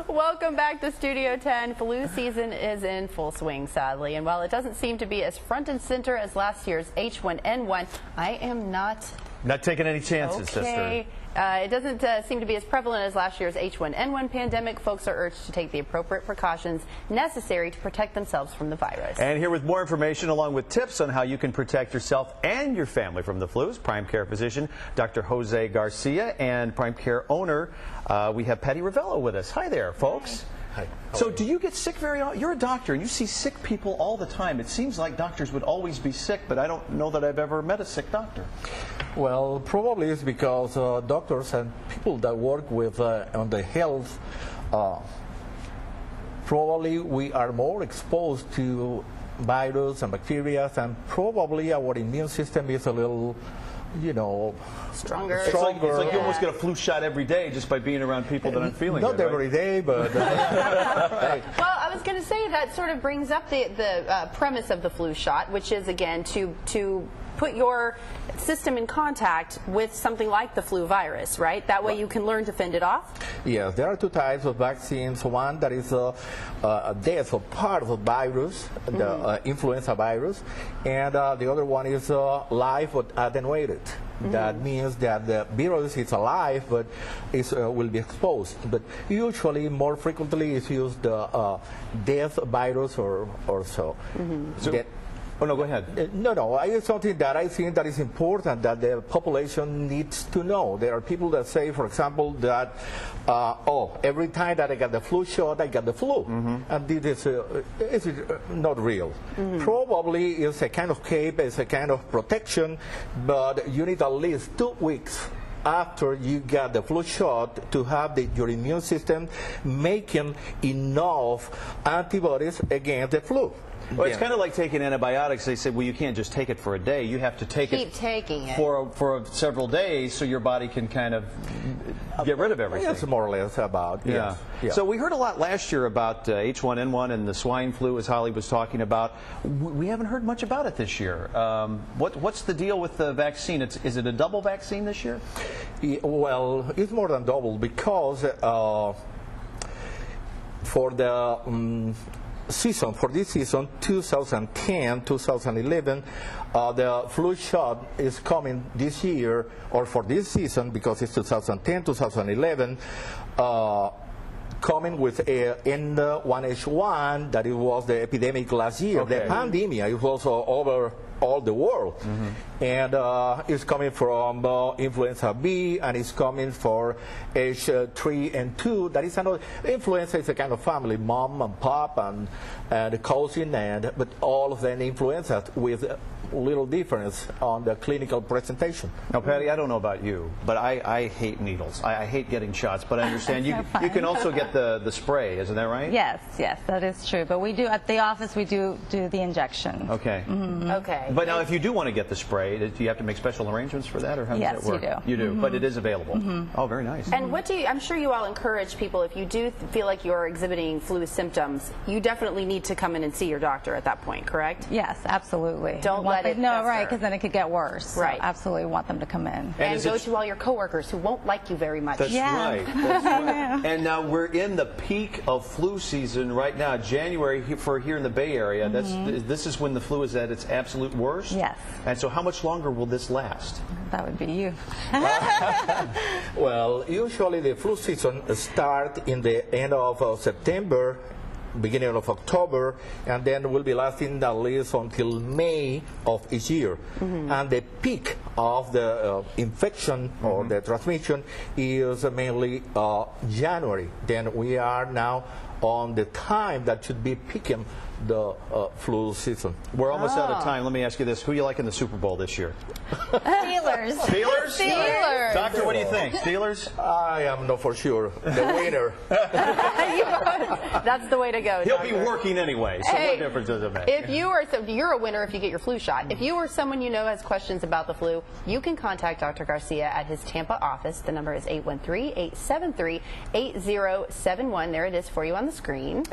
Welcome back to Studio 10. Flu season is in full swing, sadly. And while it doesn't seem to be as front and center as last year's H1N1, I am not taking any chances, sister. It doesn't seem to be as prevalent as last year's H1N1 pandemic. Folks are urged to take the appropriate precautions necessary to protect themselves from the virus. And here with more information along with tips on how you can protect yourself and your family from the flu is Prime Care physician Dr. Jose Garcia and Prime Care owner. We have Patty Revello with us. Hi there, folks. Hi. So do you get sick very often? You're a doctor and you see sick people all the time. It seems like doctors would always be sick, but I don't know that I've ever met a sick doctor. Well, probably it's because doctors and people that work with on the health, probably we are more exposed to virus and bacteria, and probably our immune system is a little, you know, Stronger. It's like you almost get a flu shot every day just by being around people that aren't feeling Not good, every right? day, but... Well, I was going to say that sort of brings up the premise of the flu shot, which is, again, to put your system in contact with something like the flu virus, right? That way you can learn to fend it off? Yes, there are two types of vaccines. One that is a death of part of the virus, the influenza virus, and the other one is live but attenuated. That means that the virus is alive but will be exposed. But usually, more frequently, is used the death virus or so. Oh, no, go ahead. No, it's something that I think that is important that the population needs to know. There are people that say, for example, that, every time that I got the flu shot, I got the flu. And this is not real. Probably it's a kind of cape, it's a kind of protection, but you need at least 2 weeks after you got the flu shot to have your immune system making enough antibodies against the flu. Well, it's kind of like taking antibiotics. They say, well, you can't just take it for a day. You have to keep taking it for several days so your body can kind of get rid of everything. That's more or less about, yeah. Yeah. So we heard a lot last year about H1N1 and the swine flu, as Holly was talking about. We haven't heard much about it this year. What's the deal with the vaccine? Is it a double vaccine this year? Well, it's more than double because for the for this season, 2010-2011, the flu shot is coming this year, or for this season, because it's 2010-2011, coming with a N1H1, that it was the epidemic last year. Okay. The pandemic is also over all the world. And it's coming from influenza B, and it's coming for H3 and 2. That is another. Influenza is a kind of family, mom and pop and cousin, but all of them influenza with little difference on the clinical presentation. Now, Patty, I don't know about you, but I hate needles. I hate getting shots, but I understand you can also get the spray, isn't that right? Yes, that is true. But we do, at the office, we do the injection. Okay. Okay. But now, if you do want to get the spray, do you have to make special arrangements for that, or how does that work? Yes, you do. You do, but it is available. Oh, very nice. And what I'm sure you all encourage people, if you do feel like you're exhibiting flu symptoms, you definitely need to come in and see your doctor at that point, correct? Yes, absolutely. Don't let it No, fester. right, because then it could get worse. Right. So absolutely want them to come in. And go to all your coworkers who won't like you very much. That's Yeah. right. That's right. And now we're in the peak of flu season right now. January for here in the Bay Area. This is when the flu is at its absolute worst. Yes. And so, how much longer will this last? That would be you. Well, usually the flu season starts in the end of September, beginning of October, and then will be lasting at least until May of each year. And the peak of the infection or the transmission is mainly January. Then we are now on the time that should be peaking the flu season. We're almost out of time. Let me ask you this. Who you like in the Super Bowl this year? Steelers. Steelers? Steelers. Doctor, what do you think? Steelers? I am not for sure. The winner. That's the way to go. He'll Doctor. be working anyway, so what difference does it make? If you're a winner if you get your flu shot. If you or someone you know has questions about the flu, you can contact Dr. Garcia at his Tampa office. The number is 813-873-8071. There it is for you on the screen.